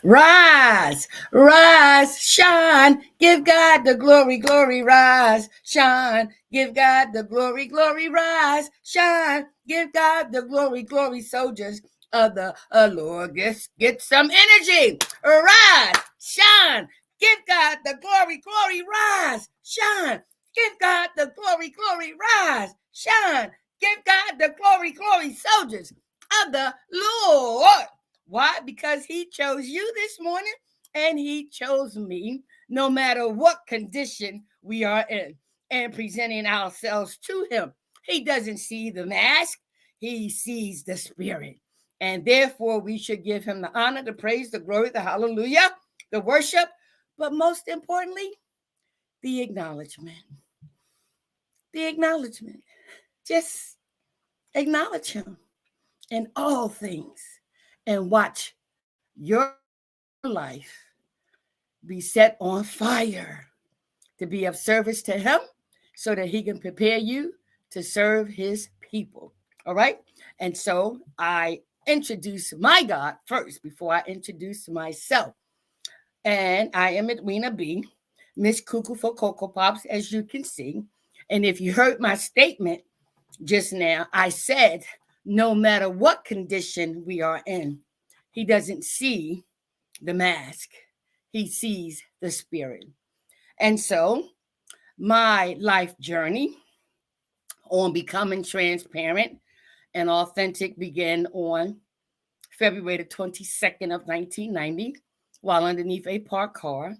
Rise, rise, shine, give God the glory, glory, rise, shine, give God the glory, glory, rise, shine, give God the glory, glory, soldiers of the Lord. Get some energy, rise, shine, give God the glory, glory, rise, shine, give God the glory, glory, rise, shine, give God the glory, glory, soldiers of the Lord. Why? Because he chose you this morning and he chose me, no matter what condition we are in, and presenting ourselves to him. He doesn't see the mask, he sees the spirit. And therefore, we should give him the honor, the praise, the glory, the hallelujah, the worship, but most importantly, the acknowledgement. The acknowledgement. Just acknowledge him in all things and watch your life be set on fire to be of service to him so that he can prepare you to serve his people. All right. And so I introduce my God first before I introduce myself. And I am Edwina B., Miss Cuckoo for Cocoa Pops, as you can see. And if you heard my statement just now, I said, no matter what condition we are in, he doesn't see the mask, he sees the spirit. And so my life journey on becoming transparent and authentic began on February the 22nd of 1990 while underneath a parked car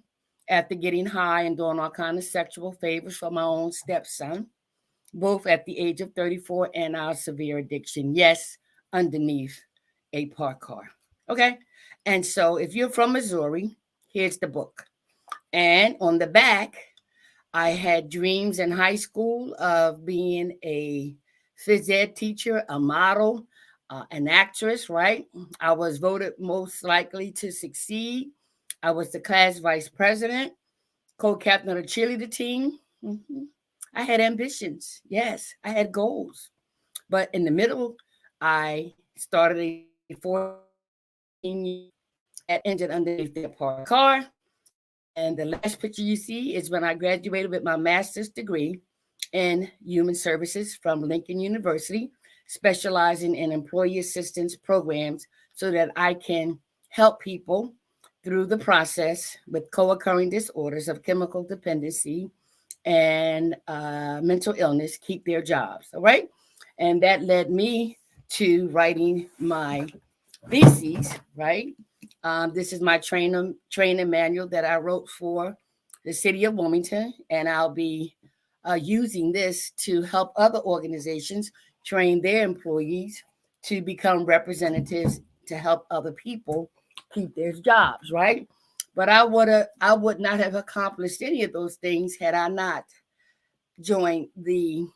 after getting high and doing all kinds of sexual favors for my own stepson, both at the age of 34 and our severe addiction. Yes, underneath a parked car. Okay. And so if you're from Missouri, here's the book. And on the back, I had dreams in high school of being a phys ed teacher, a model, an actress, right? I was voted most likely to succeed. I was the class vice president, co-captain of the cheerleader team. Mhm. I had ambitions. Yes, I had goals. But in the middle, I started a 14-year at injured underneath their parked car. And the last picture you see is when I graduated with my master's degree in human services from Lincoln University, specializing in employee assistance programs so that I can help people through the process with co-occurring disorders of chemical dependency and mental illness keep their jobs. All right. And that led me to writing my theses, right? This is my training manual that I wrote for the city of Wilmington, and I'll be using this to help other organizations train their employees to become representatives to help other people keep their jobs, right? But I would not have accomplished any of those things had I not joined the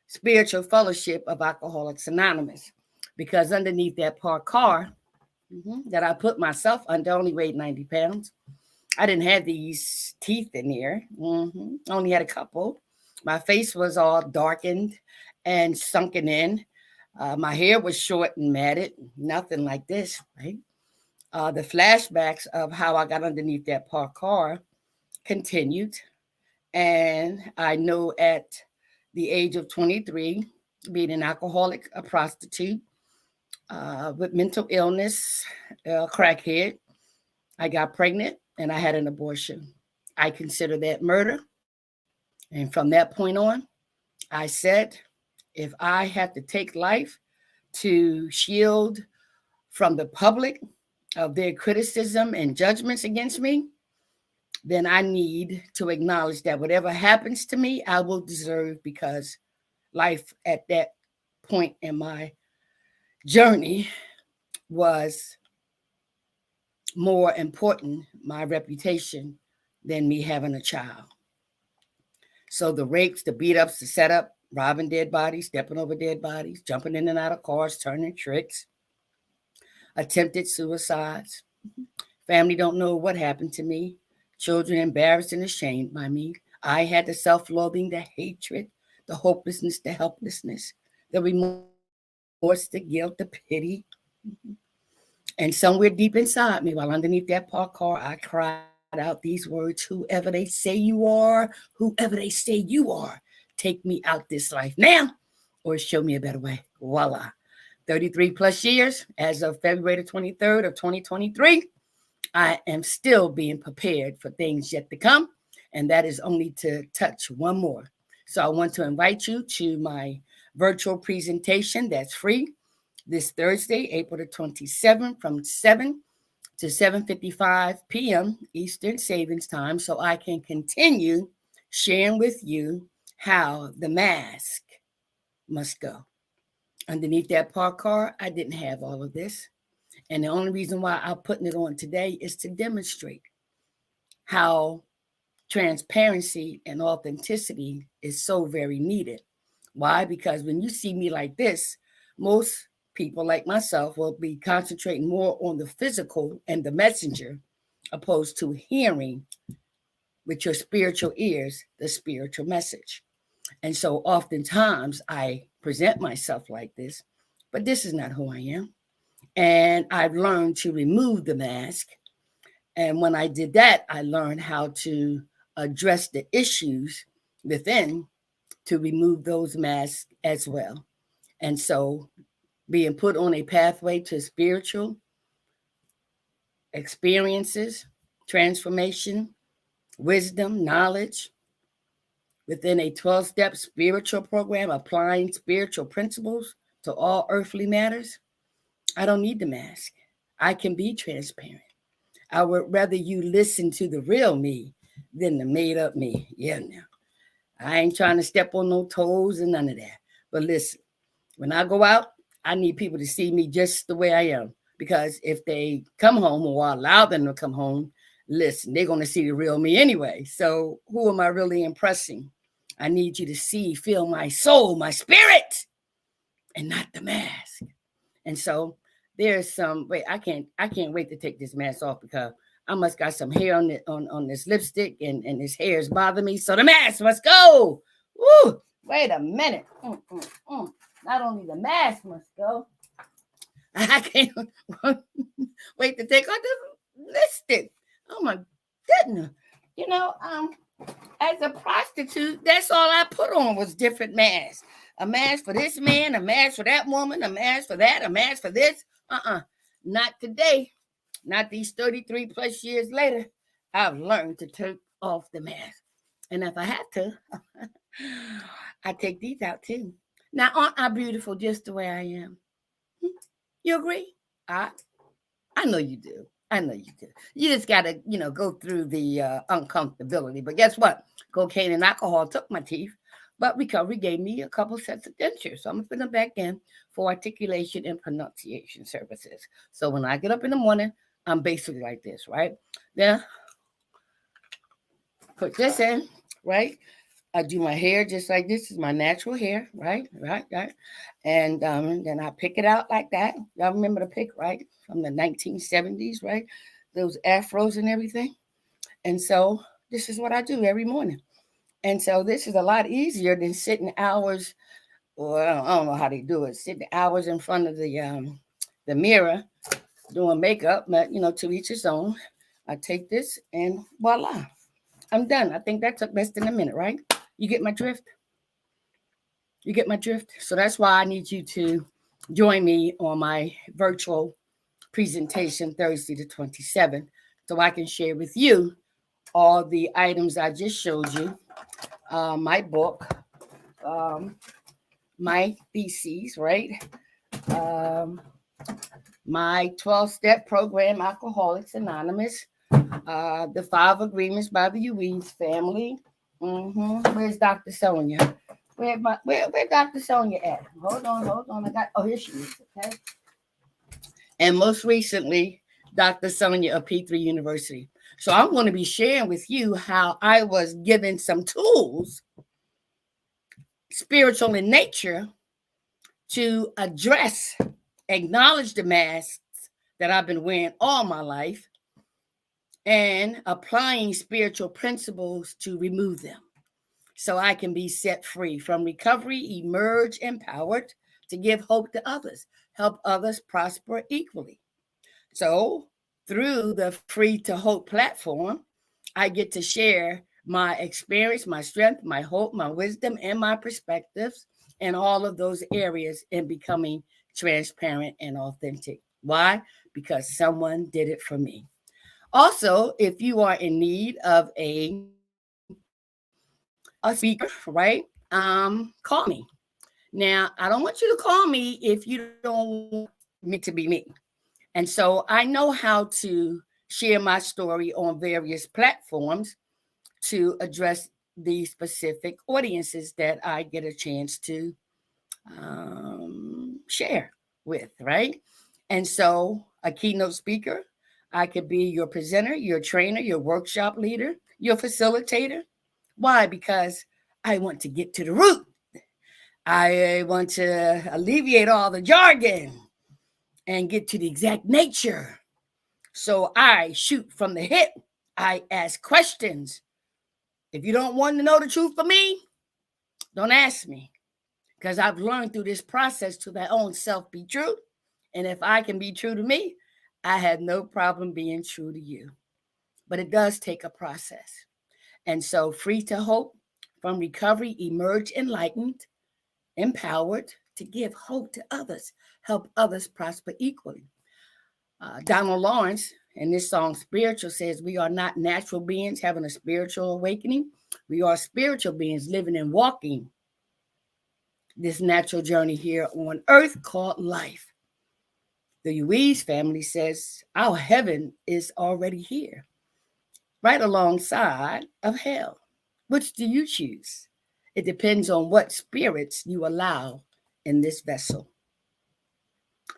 spiritual fellowship of Alcoholics Anonymous, because underneath that parked car that I put myself under, only weighed 90 pounds. I didn't have these teeth in here. Only had a couple. My face was all darkened and sunken in. My hair was short and matted. Nothing like this, right? The flashbacks of how I got underneath that parked car continued. And I know at the age of 23, being an alcoholic, a prostitute, with mental illness, crackhead, I got pregnant and I had an abortion. I consider that murder. And from that point on, I said, if I have to take life to shield from the public of their criticism and judgments against me, then I need to acknowledge that whatever happens to me, I will deserve, because life at that point in my journey was more important, my reputation, than me having a child. So the rapes, the beat ups, the setup, robbing dead bodies, stepping over dead bodies, jumping in and out of cars, turning tricks, attempted suicides. Family don't know what happened to me. Children embarrassed and ashamed by me. I had the self-loathing, the hatred, the hopelessness, the helplessness, the remorse, the guilt, the pity. And somewhere deep inside me, while underneath that parked car, I cried out these words: whoever they say you are, whoever they say you are, take me out this life now or show me a better way. Voila. 33 plus years, as of February the 23rd of 2023, I am still being prepared for things yet to come. And that is only to touch one more. So I want to invite you to my virtual presentation that's free this Thursday, April the 27th, from 7 to 7:55 p.m. Eastern Savings Time, so I can continue sharing with you how the mask must go. Underneath that parked car, I didn't have all of this. And the only reason why I'm putting it on today is to demonstrate how transparency and authenticity is so very needed. Why? Because when you see me like this, most people like myself will be concentrating more on the physical and the messenger, opposed to hearing with your spiritual ears the spiritual message. And so oftentimes I present myself like this, but this is not who I am. And I've learned to remove the mask. And when I did that, I learned how to address the issues within to remove those masks as well. And so being put on a pathway to spiritual experiences, transformation, wisdom, knowledge within a 12-step spiritual program, applying spiritual principles to all earthly matters, I don't need the mask. I can be transparent. I would rather you listen to the real me than the made up me. Yeah, now. I ain't trying to step on no toes and none of that. But listen, when I go out, I need people to see me just the way I am. Because if they come home or I allow them to come home, listen, they're going to see the real me anyway. So who am I really impressing? I need you to see, feel my soul, my spirit, and not the mask. And so there's some wait, I can't wait to take this mask off because I must got some hair on this lipstick and this hair is bothering me. So the mask must go. Woo! Wait a minute. Not only the mask must go, I can't wait to take off the lipstick. Oh my goodness. You know, as a prostitute, that's all I put on was different masks. A mask for this man, a mask for that woman, a mask for that, a mask for this. Not today. Not these 33 plus years later. I've learned to take off the mask. And if I have to, I take these out too. Now, aren't I beautiful just the way I am? You agree? I know you do. I know you do. You just got to, go through the uncomfortability. But guess what? Cocaine and alcohol took my teeth, but recovery gave me a couple sets of dentures. So I'm going to put them back in for articulation and pronunciation services. So when I get up in the morning, I'm basically like this, right? Then put this in, right? I do my hair just like this is my natural hair, right? And then I pick it out like that. Y'all remember the pick, right? From the 1970s, right? Those afros and everything. And so this is what I do every morning. And so this is a lot easier than sitting hours, or I don't know how they do it, sitting hours in front of the mirror doing makeup, but to each his own. I take this and voila, I'm done. I think that took less than a minute, right? You get my drift? You get my drift? So that's why I need you to join me on my virtual presentation Thursday the 27th so I can share with you all the items I just showed you, my book, my theses, right? My 12-step program, Alcoholics Anonymous, the 5 agreements by the Ruiz family. Where's Dr. Sonja? Where Dr. Sonja at? Hold on. Here she is. Okay. And most recently, Dr. Sonja of P3 University. So I'm going to be sharing with you how I was given some tools, spiritual in nature, to acknowledge the masks that I've been wearing all my life, and applying spiritual principles to remove them so I can be set free from recovery, emerge empowered to give hope to others, help others prosper equally. So through the Free to Hope platform, I get to share my experience, my strength, my hope, my wisdom, and my perspectives in all of those areas in becoming transparent and authentic. Why? Because someone did it for me. Also, if you are in need of a speaker, right? Call me. Now, I don't want you to call me if you don't want me to be me. And so I know how to share my story on various platforms to address the specific audiences that I get a chance to share with, right? And so, a keynote speaker, I could be your presenter, your trainer, your workshop leader, your facilitator. Why? Because I want to get to the root. I want to alleviate all the jargon and get to the exact nature. So I shoot from the hip. I ask questions. If you don't want to know the truth for me, don't ask me. Because I've learned through this process to my own self be true. And if I can be true to me, I have no problem being true to you. But it does take a process. And so, Free to Hope, from recovery, emerge enlightened, empowered to give hope to others, help others prosper equally. Donald Lawrence, in this song Spiritual, says, we are not natural beings having a spiritual awakening. We are spiritual beings living and walking this natural journey here on earth called life. The Ruiz family says, our heaven is already here, right alongside of hell. Which do you choose? It depends on what spirits you allow in this vessel.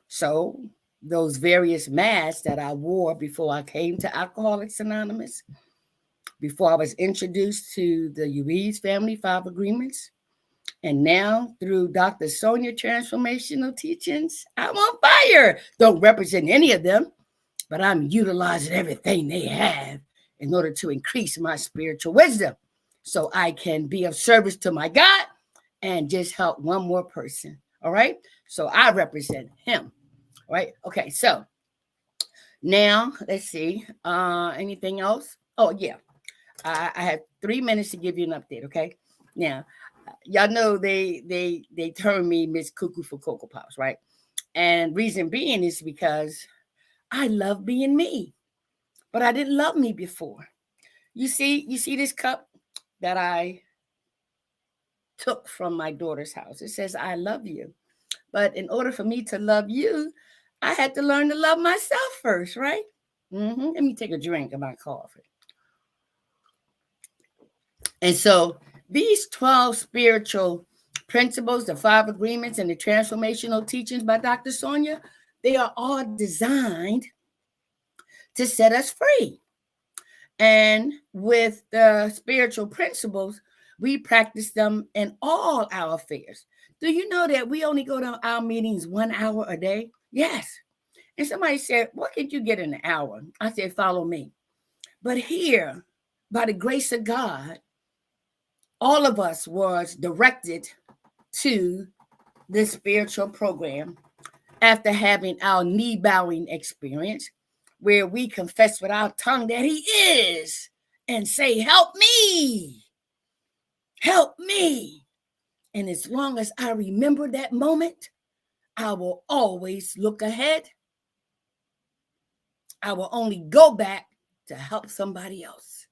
So, those various masks that I wore before I came to Alcoholics Anonymous, before I was introduced to the Ruiz family 5 agreements, and now through Dr. Sonja Transformational teachings, I'm on fire. Don't represent any of them, but I'm utilizing everything they have in order to increase my spiritual wisdom so I can be of service to my God and just help one more person. All right. So I represent him. All right. Okay. So now let's see. Anything else? Oh, yeah. I have 3 minutes to give you an update. Okay. Now, y'all know they term me Miss Cuckoo for Cocoa Pops, right? And reason being is because I love being me, but I didn't love me before. You see this cup that I took from my daughter's house. It says, I love you. But in order for me to love you, I had to learn to love myself first, right? Let me take a drink of my coffee. And so these 12 spiritual principles, the 5 agreements, and the transformational teachings by Dr. Sonja, they are all designed to set us free. And with the spiritual principles, we practice them in all our affairs. Do you know that we only go to our meetings 1 hour a day? Yes. And somebody said, what could you get in an hour? I said, follow me. But here, by the grace of God, all of us was directed to this spiritual program after having our knee-bowing experience where we confess with our tongue that he is and say, help me, help me. And as long as I remember that moment, I will always look ahead. I will only go back to help somebody else.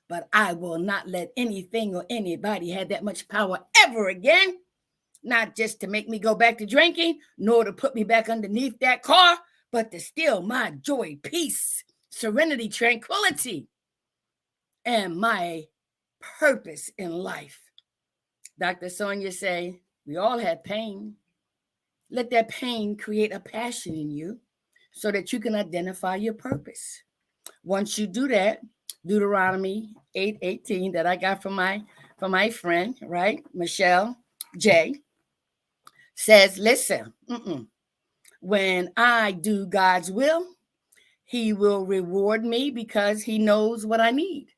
But I will not let anything or anybody have that much power ever again. Not just to make me go back to drinking, nor to put me back underneath that car, but to steal my joy, peace, serenity, tranquility, and my purpose in life. Dr. Sonja say, we all have pain. Let that pain create a passion in you so that you can identify your purpose. Once you do that, Deuteronomy 8:18 that I got from my friend, right, Michelle J, says, listen, when I do God's will, he will reward me because he knows what I need.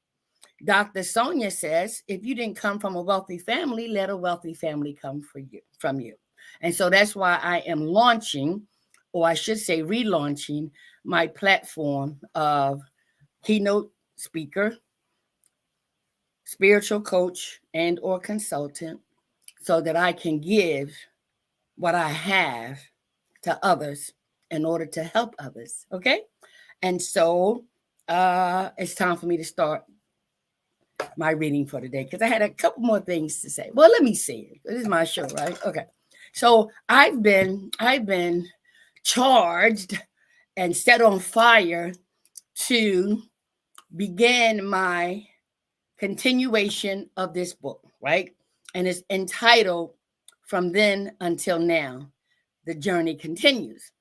Dr. Sonja says, if you didn't come from a wealthy family, let a wealthy family come from you. And so that's why I am launching or I should say relaunching my platform of keynote speaker, spiritual coach, and or consultant, so that I can give what I have to others in order to help others. Okay. And so it's time for me to start my reading for today, because I had a couple more things to say. Well, let me see. This is my show, right? Okay. So I've been charged and set on fire to begin my continuation of this book, right? And it's entitled From Then Until Now, The Journey Continues.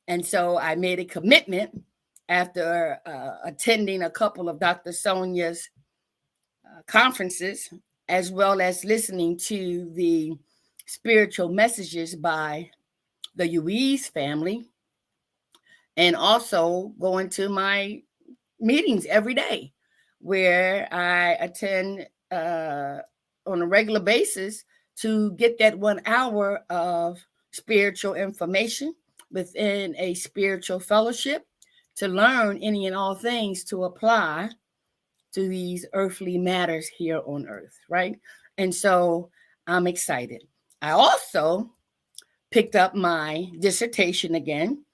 And so I made a commitment after attending a couple of Dr. Sonja's conferences, as well as listening to the spiritual messages by the Ruiz family, and also going to my meetings every day, where I attend on a regular basis to get that 1 hour of spiritual information within a spiritual fellowship, to learn any and all things to apply to these earthly matters here on earth, right? And so I'm excited. I also picked up my dissertation again,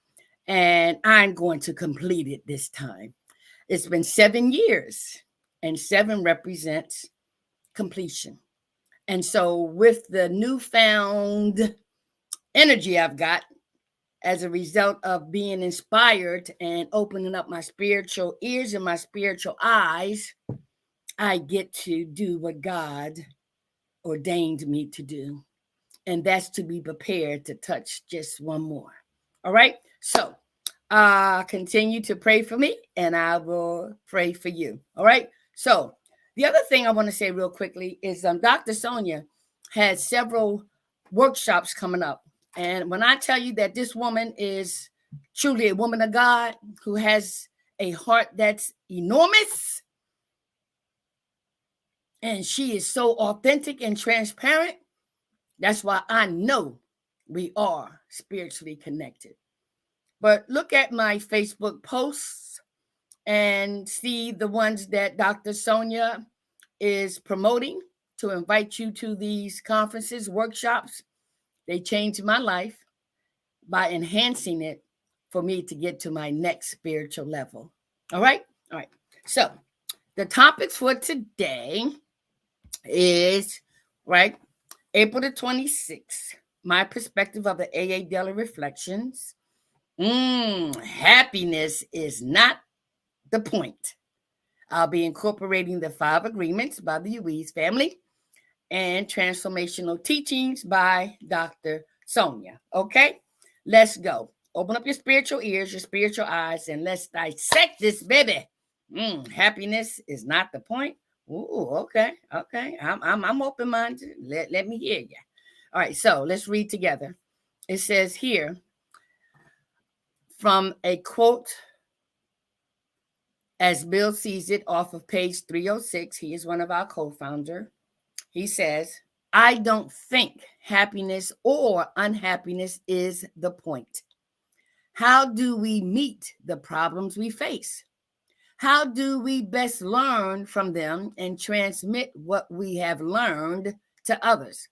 and I'm going to complete it this time. It's been 7 years, and 7 represents completion. And so with the newfound energy I've got as a result of being inspired and opening up my spiritual ears and my spiritual eyes, I get to do what God ordained me to do. And that's to be prepared to touch just one more. All right. So continue to pray for me, and I will pray for you. All right. So the other thing I want to say real quickly is Dr. Sonja has several workshops coming up. And when I tell you that this woman is truly a woman of God who has a heart that's enormous, and she is so authentic and transparent, that's why I know we are spiritually connected. But look at my Facebook posts and see the ones that Dr. Sonja is promoting to invite you to these conferences, workshops. They changed my life by enhancing it for me to get to my next spiritual level. All right? All right. So the topic for today is, right, April the 26th, my perspective of the AA Daily Reflections. Happiness is not the point. I'll be incorporating the 5 agreements by the Ruiz family and transformational teachings by Dr. Sonja. Okay, let's go. Open up your spiritual ears, your spiritual eyes, and let's dissect this baby. Happiness is not the point. Ooh, okay. I'm open-minded. Let me hear you. All right, so let's read together. It says here, from a quote, as Bill sees it, off of page 306. He is one of our co-founders. He says, I don't think happiness or unhappiness is the point. How do we meet the problems we face? How do we best learn from them and transmit what we have learned to others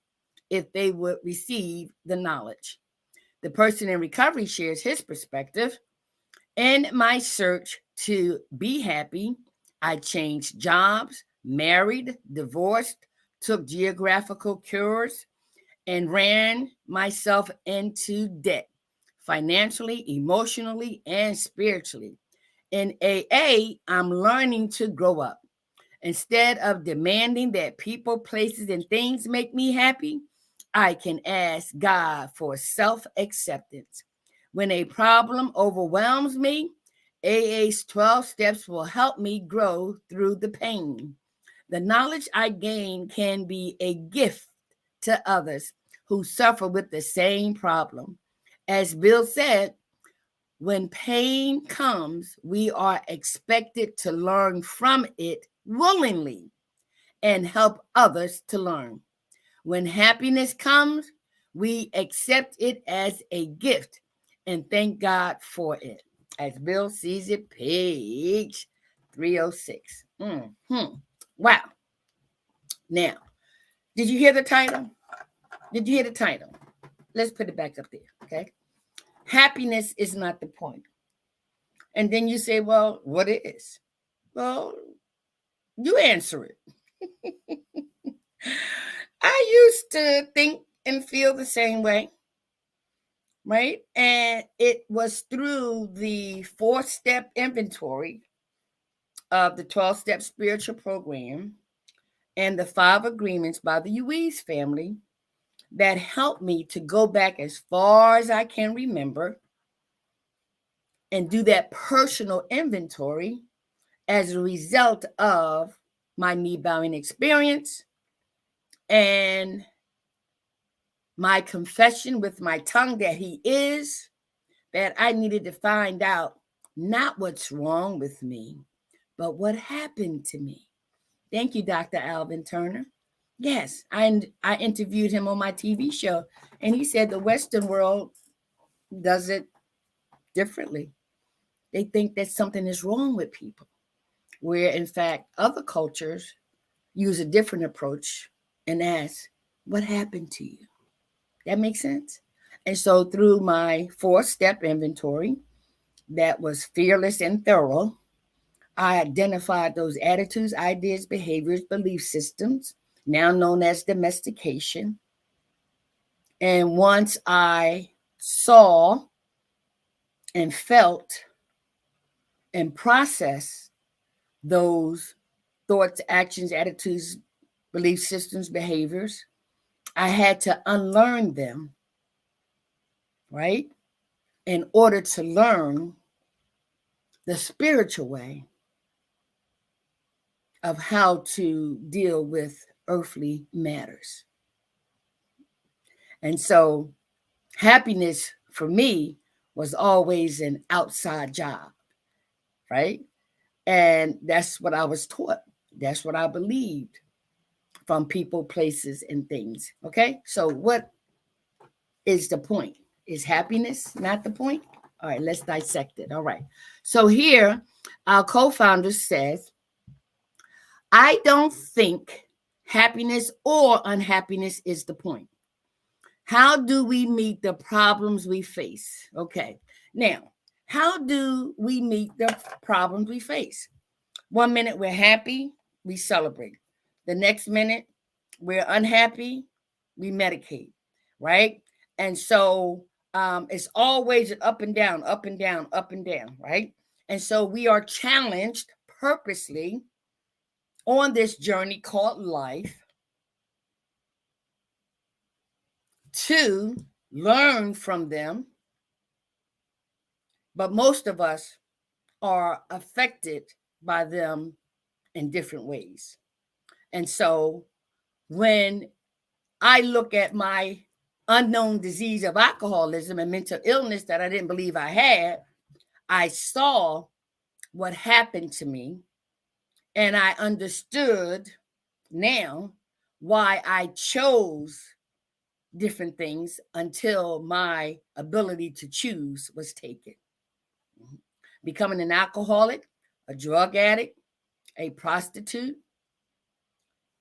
if they would receive the knowledge? The person in recovery shares his perspective. In my search to be happy, I changed jobs, married, divorced, took geographical cures, and ran myself into debt, financially, emotionally, and spiritually. In AA, I'm learning to grow up. Instead of demanding that people, places, and things make me happy, I can ask God for self-acceptance. When a problem overwhelms me, AA's 12 steps will help me grow through the pain. The knowledge I gain can be a gift to others who suffer with the same problem. As Bill said, when pain comes, we are expected to learn from it willingly and help others to learn. When happiness comes, we accept it as a gift and thank God for it. As Bill sees it, page 306. Wow. Now, did you hear the title? Did you hear the title? Let's put it back up there, okay? Happiness is not the point. And then you say, well, what is? Well, you answer it. I used to think and feel the same way, right? And it was through the 4-step inventory of the 12-step spiritual program and the 5 agreements by the Ruiz family that helped me to go back as far as I can remember and do that personal inventory as a result of my knee bowing experience and my confession with my tongue that he is, that I needed to find out not what's wrong with me, but what happened to me. Thank you, Dr. Alvin Turner. Yes, I interviewed him on my TV show, and he said the Western world does it differently. They think that something is wrong with people, where in fact other cultures use a different approach and ask, what happened to you? That makes sense? And so through my 4-step inventory that was fearless and thorough, I identified those attitudes, ideas, behaviors, belief systems, now known as domestication. And once I saw and felt and processed those thoughts, actions, attitudes, belief systems, behaviors, I had to unlearn them, right? In order to learn the spiritual way of how to deal with earthly matters. And so happiness for me was always an outside job, right? And that's what I was taught. That's what I believed from people, places, and things. Okay? So what is the point? Is happiness not the point? All right, let's dissect it. All right. So here, our co-founder says, I don't think happiness or unhappiness is the point. How do we meet the problems we face? Okay. Now, how do we meet the problems we face? 1 minute we're happy, we celebrate. The next minute we're unhappy, we medicate, right? And so it's always an up and down, up and down, up and down, right? And so we are challenged purposely on this journey called life to learn from them. But most of us are affected by them in different ways. And so when I look at my unknown disease of alcoholism and mental illness that I didn't believe I had, I saw what happened to me, and I understood now why I chose different things until my ability to choose was taken. Becoming an alcoholic, a drug addict, a prostitute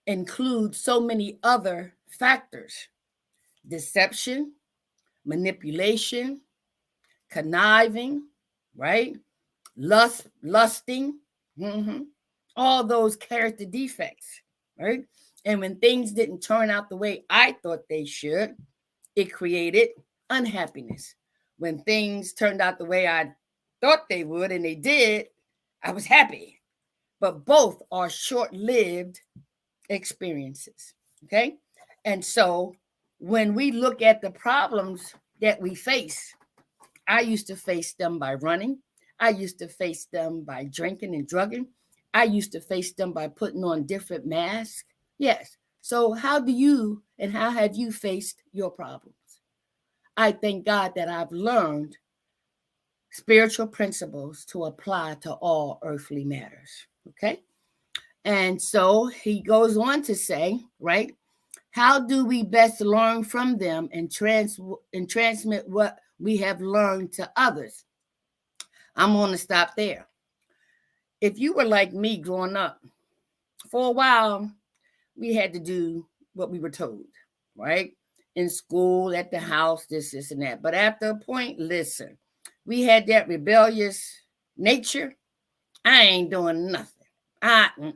includes so many other factors: deception, manipulation, conniving, right? Lusting, all those character defects, right? And when things didn't turn out the way I thought they should, it created unhappiness. When things turned out the way I thought they would, and they did, I was happy. But both are short-lived experiences, okay? And so when we look at the problems that we face, I used to face them by running. I used to face them by drinking and drugging. I used to face them by putting on different masks. Yes. So how do you and how have you faced your problems? I thank God that I've learned spiritual principles to apply to all earthly matters. Okay. And so he goes on to say, right, how do we best learn from them and transmit what we have learned to others. I'm going to stop there. If you were like me growing up, for a while, we had to do what we were told, right? In school, at the house, this, and that. But after a point, listen, we had that rebellious nature. I ain't doing nothing.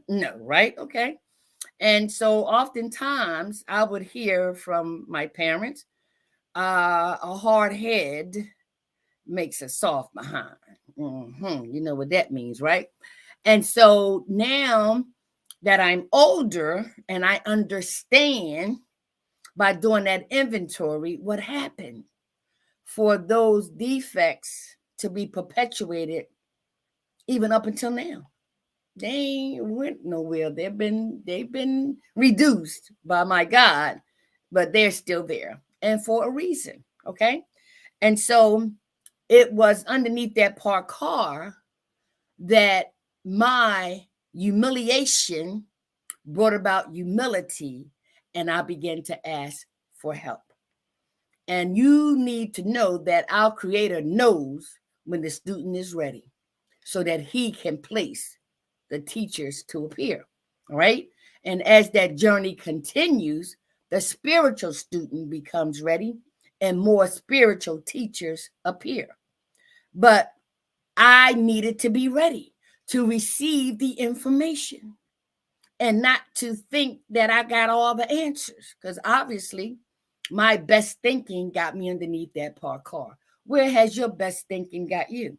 No, right? Okay. And so oftentimes I would hear from my parents, a hard head makes a soft behind. You know what that means, right? And so now that I'm older and I understand by doing that inventory what happened for those defects to be perpetuated even up until now. They ain't went nowhere. They've been reduced by my God, but they're still there. And for a reason. Okay. And so it was underneath that parked car that my humiliation brought about humility, and I began to ask for help. And you need to know that our Creator knows when the student is ready so that he can place the teachers to appear. All right. And as that journey continues, the spiritual student becomes ready and more spiritual teachers appear. But I needed to be ready to receive the information and not to think that I got all the answers, because obviously my best thinking got me underneath that parked car. Where has your best thinking got you?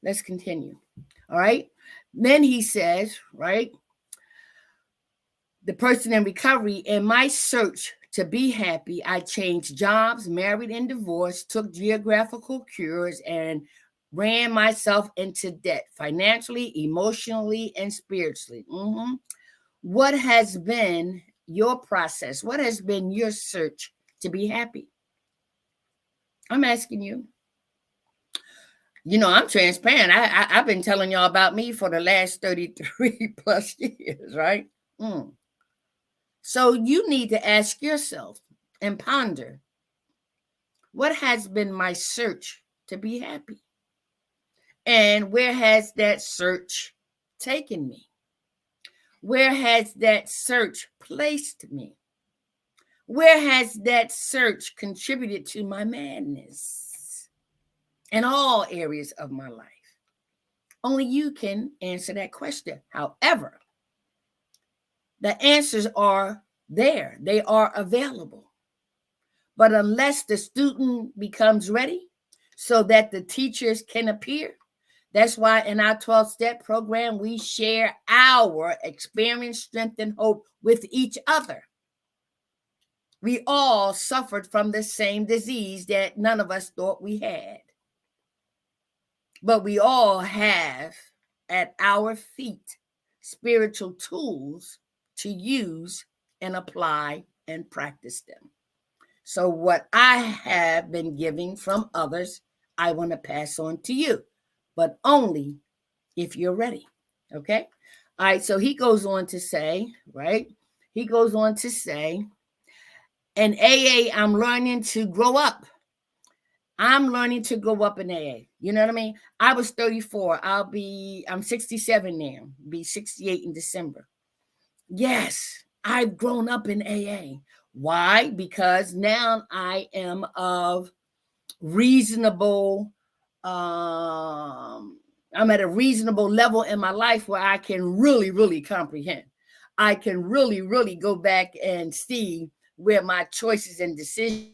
Let's continue. All right. Then he says, right, the person in recovery, in my search to be happy, I changed jobs, married and divorced, took geographical cures, and ran myself into debt financially, emotionally, and spiritually. What has been your process? What has been your search to be happy? I'm asking you. You know, I'm transparent. I've been telling y'all about me for the last 33 plus years, right? So you need to ask yourself and ponder, what has been my search to be happy? And where has that search taken me? Where has that search placed me? Where has that search contributed to my madness in all areas of my life? Only you can answer that question. However, the answers are there. They are available. But unless the student becomes ready so that the teachers can appear, that's why in our 12-step program, we share our experience, strength, and hope with each other. We all suffered from the same disease that none of us thought we had. But we all have at our feet spiritual tools to use and apply and practice them. So what I have been giving from others, I want to pass on to you, but only if you're ready. Okay. All right. So he goes on to say, right? He goes on to say, in AA, I'm learning to grow up. I'm learning to grow up in AA. You know what I mean? I was 34. I'm 67 now. Be 68 in December. Yes, I've grown up in AA. Why? Because now I am of reasonable, I'm at a reasonable level in my life where I can really, really comprehend. I can really, really go back and see where my choices and decisions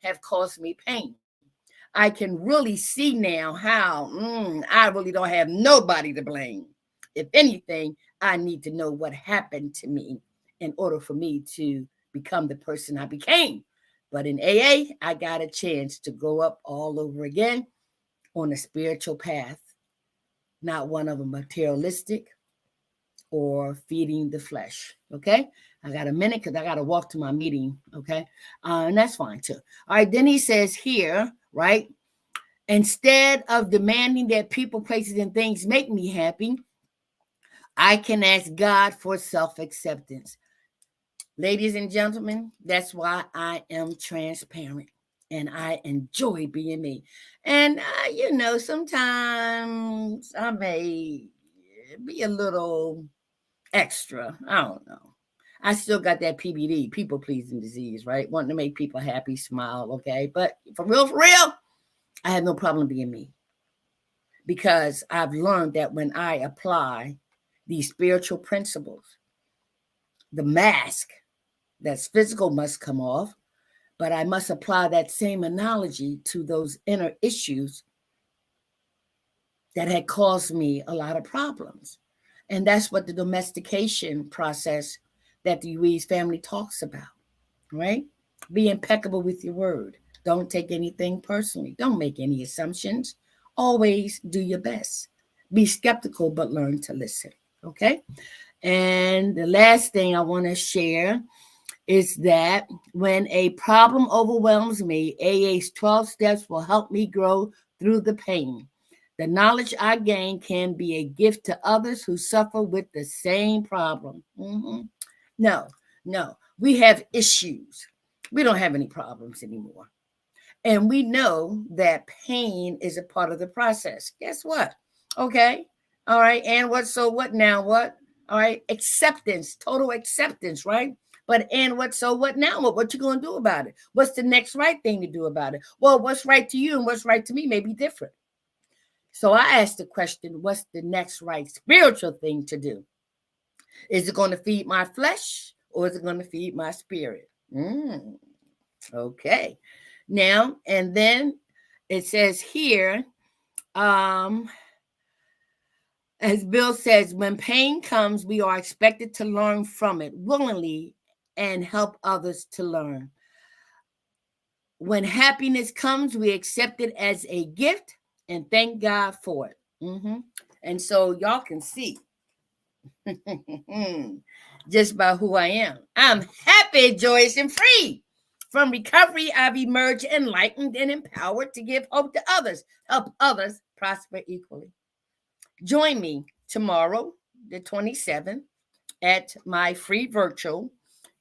have caused me pain. I can really see now how I really don't have nobody to blame. If anything, I need to know what happened to me in order for me to become the person I became. But in AA, I got a chance to grow up all over again on a spiritual path, not one of a materialistic or feeding the flesh. Okay. I got a minute because I got to walk to my meeting. Okay. And that's fine too. All right. Then he says here, right? Instead of demanding that people, places, and things make me happy, I can ask God for self-acceptance. Ladies and gentlemen, that's why I am transparent and I enjoy being me. And, sometimes I may be a little extra. I don't know. I still got that PBD, people pleasing disease, right? Wanting to make people happy, smile, okay? But for real, I have no problem being me because I've learned that when I apply these spiritual principles, the mask that's physical must come off, but I must apply that same analogy to those inner issues that had caused me a lot of problems. And that's what the domestication process that the Ruiz family talks about, right? Be impeccable with your word. Don't take anything personally. Don't make any assumptions. Always do your best. Be skeptical, but learn to listen, okay? And the last thing I want to share is that when a problem overwhelms me, AA's 12 steps will help me grow through the pain. The knowledge I gain can be a gift to others who suffer with the same problem. No, no, we have issues. We don't have any problems anymore. And we know that pain is a part of the process. Guess what? Okay. All right. And what? So what now? What? All right. Acceptance, total acceptance, right? But and what? So what now? What you going to do about it? What's the next right thing to do about it? Well, what's right to you and what's right to me may be different. So I asked the question, what's the next right spiritual thing to do? Is it going to feed my flesh or is it going to feed my spirit? Okay. Now, and then it says here, as Bill says, when pain comes, we are expected to learn from it willingly and help others to learn. When happiness comes, we accept it as a gift and thank God for it. And so y'all can see just by who I am. I'm happy, joyous, and free. From recovery, I've emerged enlightened and empowered to give hope to others, help others prosper equally. Join me tomorrow, the 27th, at my free virtual.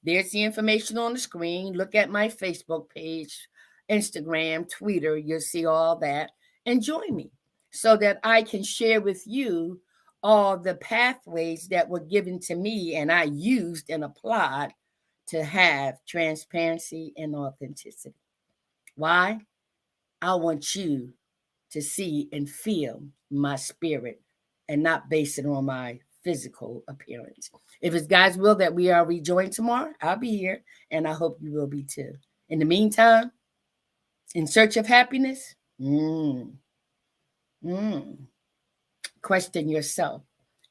There's the information on the screen. Look at my Facebook page, Instagram, Twitter. You'll see all that. And join me so that I can share with you all the pathways that were given to me and I used and applied to have transparency and authenticity. Why? I want you to see and feel my spirit and not base it on my physical appearance. If it's God's will that we are rejoined tomorrow, I'll be here and I hope you will be too. In the meantime, in search of happiness, question yourself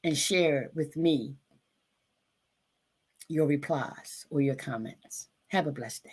and share with me your replies or your comments. Have a blessed day.